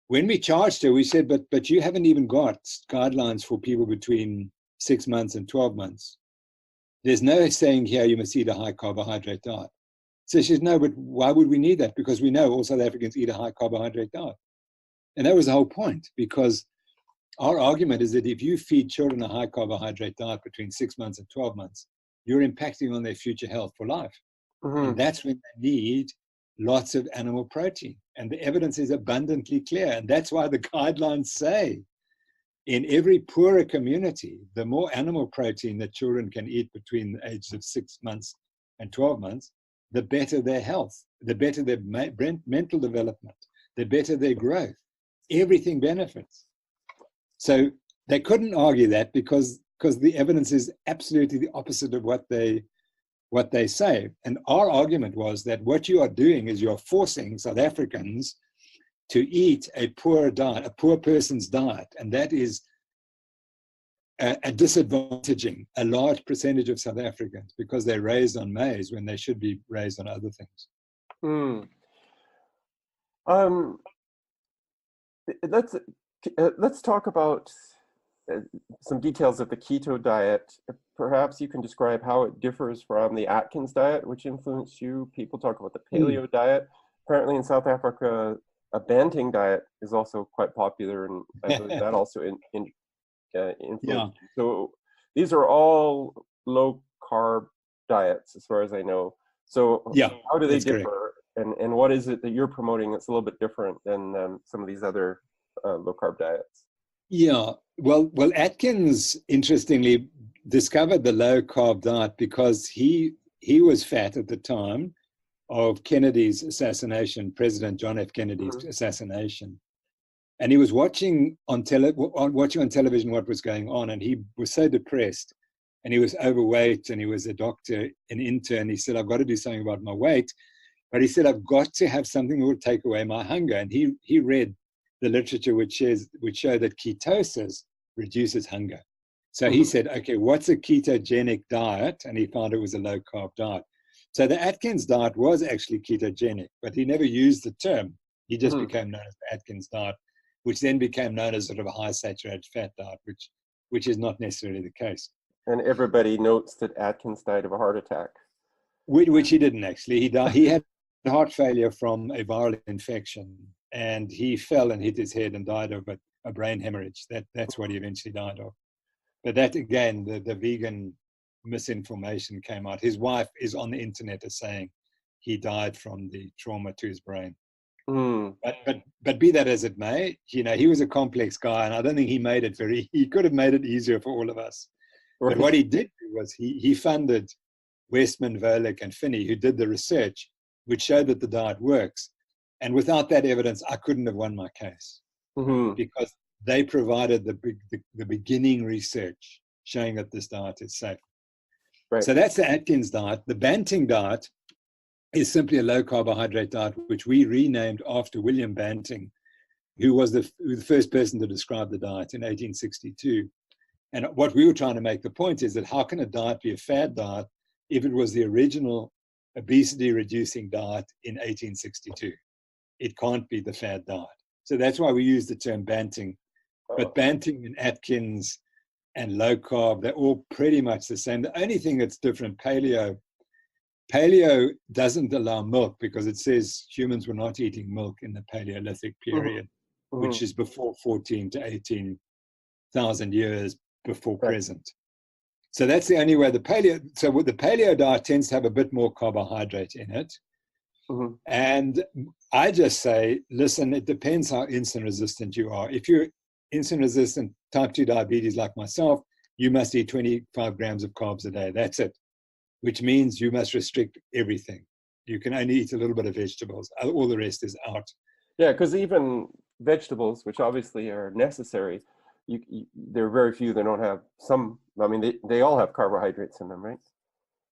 When we charged her, we said, but you haven't even got guidelines for people between 6 months and 12 months. There's no saying here you must eat a high carbohydrate diet. So she says, no, but why would we need that? Because we know all South Africans eat a high carbohydrate diet. And that was the whole point, because our argument is that if you feed children a high carbohydrate diet between 6 months and 12 months, you're impacting on their future health for life. Mm-hmm. And that's when they need lots of animal protein. And the evidence is abundantly clear. And that's why the guidelines say in every poorer community, the more animal protein that children can eat between the ages of 6 months and 12 months, the better their health, the better their mental development, the better their growth. Everything benefits. So they couldn't argue that because the evidence is absolutely the opposite of what they what they say. And our argument was that what you are doing is you're forcing South Africans to eat a poor diet, a poor person's diet. And that is a disadvantaging a large percentage of South Africans because they're raised on maize when they should be raised on other things. Mm. Let's talk about some details of the keto diet. Perhaps you can describe how it differs from the Atkins diet, which influenced you. People talk about the paleo diet. Apparently in South Africa, a Banting diet is also quite popular, and I believe that also influenced. Yeah. So these are all low carb diets, as far as I know. So Yeah, how do they that's differ? correct. And what is it that you're promoting that's a little bit different than some of these other low carb diets? Yeah, well, Atkins interestingly discovered the low carb diet because he was fat at the time of Kennedy's assassination, President John F. Kennedy's assassination, and he was watching on television what was going on, and he was so depressed, and he was overweight, and he was a doctor, an intern. He said, "I've got to do something about my weight," but he said, "I've got to have something that will take away my hunger." And he read the literature which show that ketosis reduces hunger. So he said, okay, what's a ketogenic diet? And he found it was a low carb diet. So the Atkins diet was actually ketogenic, but he never used the term. He just became known as the Atkins diet, which then became known as sort of a high saturated fat diet, which is not necessarily the case. And everybody notes that Atkins died of a heart attack. Which he didn't actually. He had heart failure from a viral infection, and he fell and hit his head and died of a brain hemorrhage. That's what he eventually died of. But that, again, the vegan misinformation came out. His wife is on the internet as saying he died from the trauma to his brain. But be that as it may, he was a complex guy, and I don't think he could have made it easier for all of us. Right. But what he did was he funded Westman, Volek, and Finney, who did the research, which showed that the diet works. And without that evidence, I couldn't have won my case because they provided the beginning research showing that this diet is safe. Right. So that's the Atkins diet. The Banting diet is simply a low carbohydrate diet, which we renamed after William Banting, who was the first person to describe the diet in 1862. And what we were trying to make the point is that how can a diet be a fad diet if it was the original obesity-reducing diet in 1862? It can't be the fad diet. So that's why we use the term Banting. But Banting and Atkins and low carb, they're all pretty much the same. The only thing that's different, paleo doesn't allow milk because it says humans were not eating milk in the Paleolithic period, which is before 14 to 18,000 years before present. So that's the only way the paleo diet tends to have a bit more carbohydrate in it. And I just say, listen, it depends how insulin resistant you are. If you're insulin resistant, type 2 diabetes like myself, you must eat 25 grams of carbs a day. That's it, which means you must restrict everything. You can only eat a little bit of vegetables. All the rest is out. Yeah, because even vegetables, which obviously are necessary, there are very few that don't have some. I mean, they all have carbohydrates in them, right?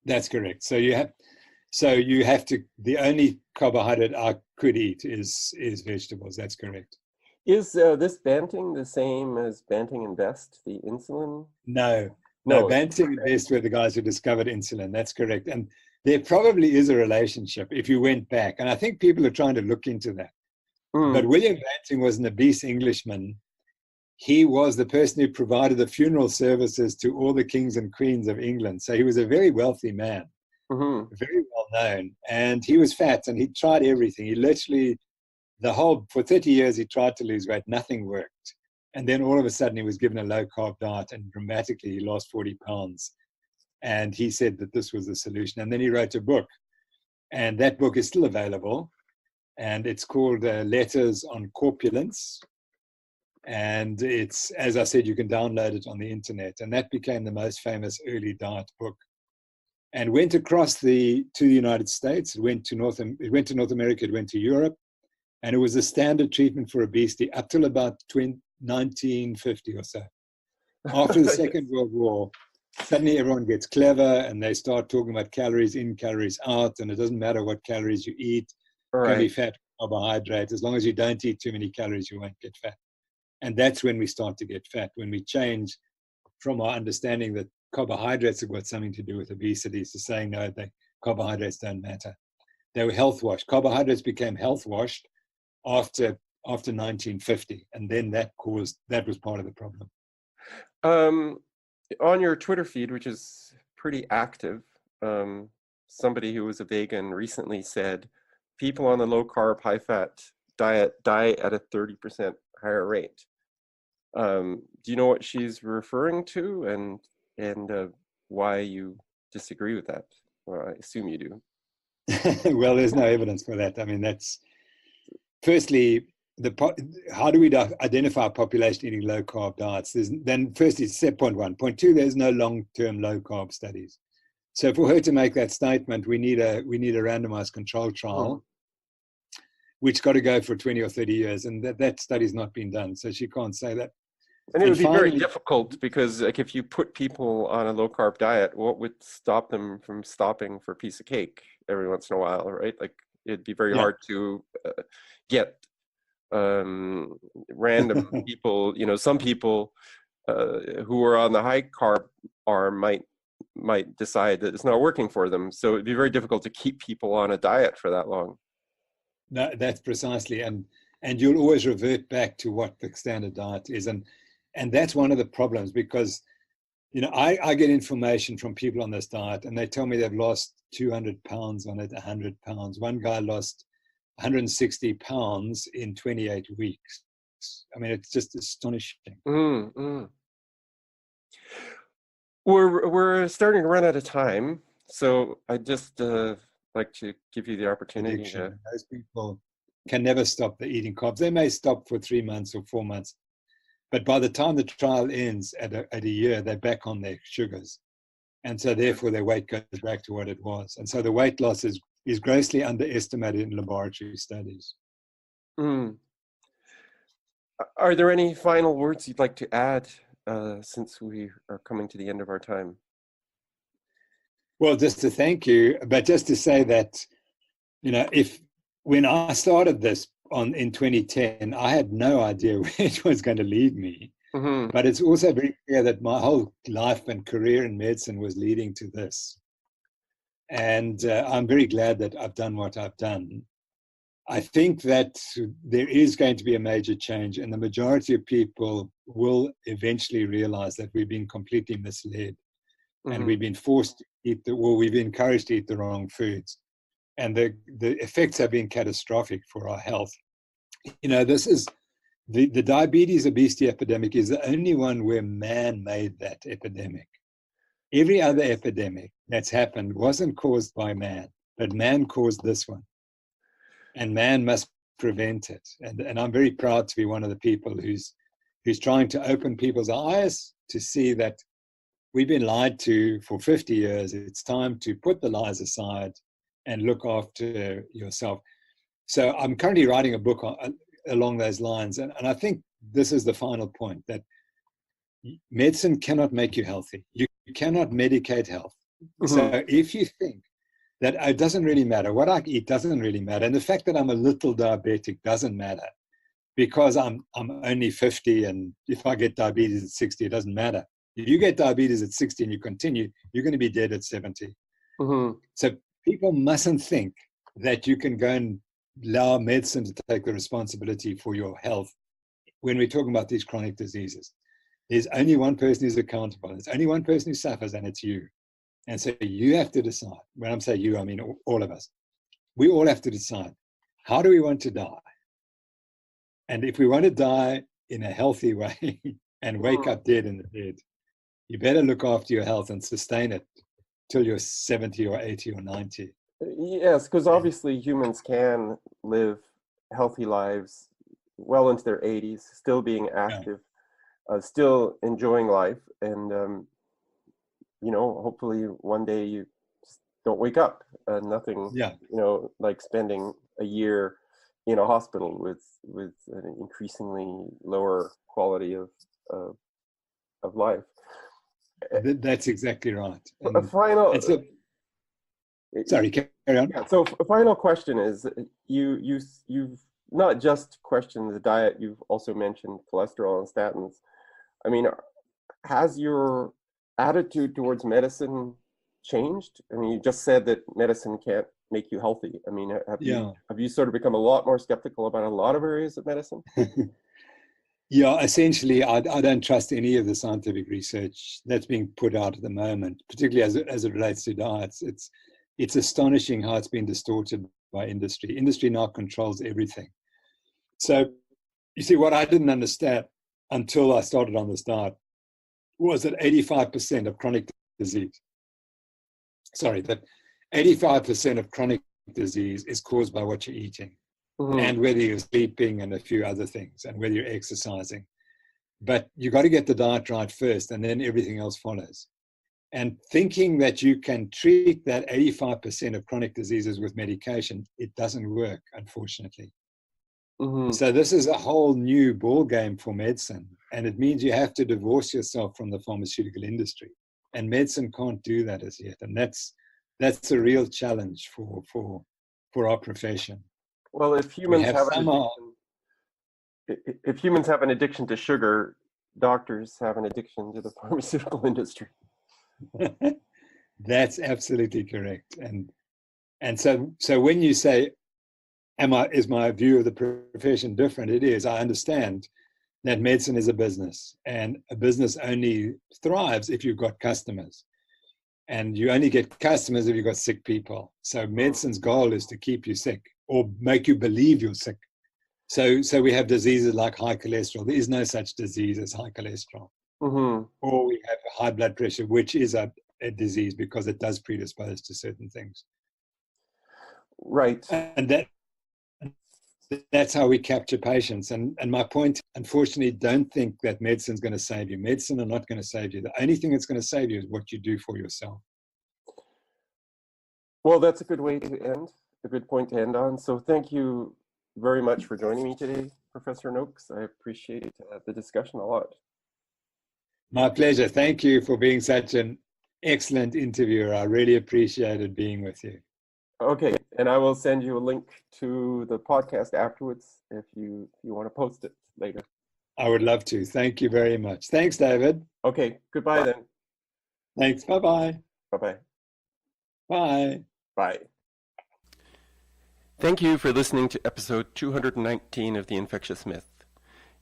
That's correct. So you have to. The only carbohydrate I could eat is vegetables. That's correct. Is this Banting the same as Banting and Best, the insulin? No, Banting and Best were the guys who discovered insulin. That's correct. And there probably is a relationship if you went back. And I think people are trying to look into that. But William Banting was an obese Englishman. He was the person who provided the funeral services to all the kings and queens of England. So he was a very wealthy man, very well known. And he was fat and he tried everything. He literally, for 30 years, he tried to lose weight. Nothing worked. And then all of a sudden he was given a low carb diet and dramatically he lost 40 pounds. And he said that this was the solution. And then he wrote a book. And that book is still available. And it's called Letters on Corpulence. And it's, as I said, you can download it on the internet. And that became the most famous early diet book. And went across to the United States. It went to North America. It went to Europe. And it was a standard treatment for obesity up till about 1950 or so. After the Second World War, suddenly everyone gets clever and they start talking about calories in, calories out, and it doesn't matter what calories you eat. It can be Right. fat, carbohydrate. As long as you don't eat too many calories, you won't get fat. And that's when we start to get fat, when we change from our understanding that carbohydrates have got something to do with obesity to saying, no, carbohydrates don't matter. They were health washed. Carbohydrates became health washed after 1950. And then that was part of the problem. On your Twitter feed, which is pretty active, somebody who was a vegan recently said people on the low carb, high fat diet die at a 30% higher rate. Do you know what she's referring to, and why you disagree with that? Well, I assume you do. Well, there's no evidence for that. I mean, that's firstly, how do we identify a population eating low carb diets? Then firstly, step point one. Point two, there's no long-term low carb studies. So for her to make that statement, we need a randomized control trial, which got to go for 20 or 30 years, and that study's not been done. So she can't say that. And it would be finally, very difficult because, like, if you put people on a low carb diet, what would stop them from stopping for a piece of cake every once in a while, right? Like, it'd be very hard to get random people. You know, some people who are on the high carb arm might decide that it's not working for them. So it'd be very difficult to keep people on a diet for that long. No, that's precisely, and you'll always revert back to what the standard diet is, and that's one of the problems, because I get information from people on this diet and they tell me they've lost 200 pounds on it, 100 pounds. One guy lost 160 pounds in 28 weeks. I mean, it's just astonishing. We're starting to run out of time, so I just like to give you the opportunity to. Those people can never stop the eating carbs. They may stop for 3 months or 4 months, but by the time the trial ends at a year, they're back on their sugars. And so therefore their weight goes back to what it was. And so the weight loss is grossly underestimated in laboratory studies. Are there any final words you'd like to add since we are coming to the end of our time? Well, just to thank you, but just to say that, when I started this in 2010, I had no idea where it was going to lead me. But it's also very clear that my whole life and career in medicine was leading to this. And I'm very glad that I've done what I've done. I think that there is going to be a major change, and the majority of people will eventually realize that we've been completely misled, and we've been forced to eat we've been encouraged to eat the wrong foods. And the effects have been catastrophic for our health. This is the diabetes obesity epidemic is the only one where man made that epidemic. Every other epidemic that's happened wasn't caused by man, but man caused this one. And man must prevent it. And I'm very proud to be one of the people who's trying to open people's eyes to see that we've been lied to for 50 years. It's time to put the lies aside and look after yourself. So I'm currently writing a book along those lines. And I think this is the final point, that medicine cannot make you healthy. You cannot medicate health. So if you think that it doesn't really matter, what I eat doesn't really matter, and the fact that I'm a little diabetic doesn't matter because I'm only 50, and if I get diabetes at 60, it doesn't matter. If you get diabetes at 60 and you continue, you're going to be dead at 70. So people mustn't think that you can go and allow medicine to take the responsibility for your health when we're talking about these chronic diseases. There's only one person who's accountable. There's only one person who suffers, and it's you. And so you have to decide. When I'm saying you, I mean all of us. We all have to decide, how do we want to die? And if we want to die in a healthy way and wake up dead in the bed, you better look after your health and sustain it till you're 70 or 80 or 90. Yes, because obviously humans can live healthy lives well into their 80s, still being active, still enjoying life, and hopefully one day you just don't wake up and nothing, like spending a year in a hospital with an increasingly lower quality of life. That's exactly right. A And final, so, sorry, carry on. yeah. So a final question is, you've not just questioned the diet, you've also mentioned cholesterol and statins. I mean, has your attitude towards medicine changed? I mean, you just said that medicine can't make you healthy. I mean, Yeah. have you sort of become a lot more skeptical about a lot of areas of medicine? Yeah, essentially, I don't trust any of the scientific research that's being put out at the moment, particularly as it relates to diets. It's astonishing how it's been distorted by industry. Industry now controls everything. So, you see, what I didn't understand until I started on this diet was that 85% of chronic disease, that 85% of chronic disease is caused by what you're eating. Mm-hmm. And whether you're sleeping and a few other things, and whether you're exercising. But you got to get the diet right first, and then everything else follows. And thinking that you can treat that 85% of chronic diseases with medication, it doesn't work, unfortunately. Mm-hmm. So this is a whole new ball game for medicine, and it means you have to divorce yourself from the pharmaceutical industry. And medicine can't do that as yet, and that's a real challenge for our profession. Well, if humans have an addiction to sugar, doctors have an addiction to the pharmaceutical industry. That's absolutely correct. And so when you say, is my view of the profession different? It is. I understand that medicine is a business, and a business only thrives if you've got customers. And you only get customers if you've got sick people. So medicine's goal is to keep you sick or make you believe you're sick. So we have diseases like high cholesterol. There is no such disease as high cholesterol. Mm-hmm. Or we have high blood pressure, which is a disease because it does predispose to certain things. Right. And that's how we capture patients. And my point, unfortunately, don't think that medicine's going to save you. Medicine are not going to save you. The only thing that's going to save you is what you do for yourself. Well, that's a good point to end on. So thank you very much for joining me today, Professor Noakes. I appreciate the discussion a lot. My pleasure. Thank you for being such an excellent interviewer. I really appreciated being with you. Okay, and I will send you a link to the podcast afterwards if you want to post it later. I would love to. Thank you very much. Thanks, David. Okay, goodbye then. Thanks. Bye-bye. Bye-bye. Bye. Bye. Thank you for listening to episode 219 of The Infectious Myth.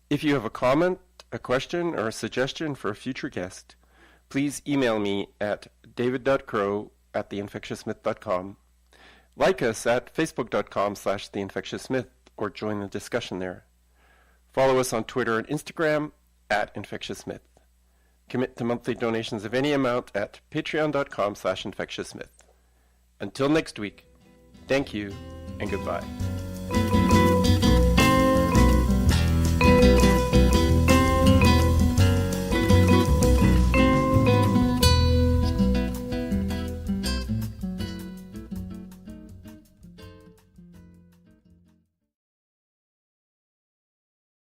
If you have a comment, a question, or a suggestion for a future guest, please email me at david.crow@theinfectiousmyth.com. Like us at facebook.com/theinfectiousmyth or join the discussion there. Follow us on Twitter and Instagram at InfectiousMyth. Commit to monthly donations of any amount at patreon.com/infectiousmyth. Until next week, thank you and goodbye.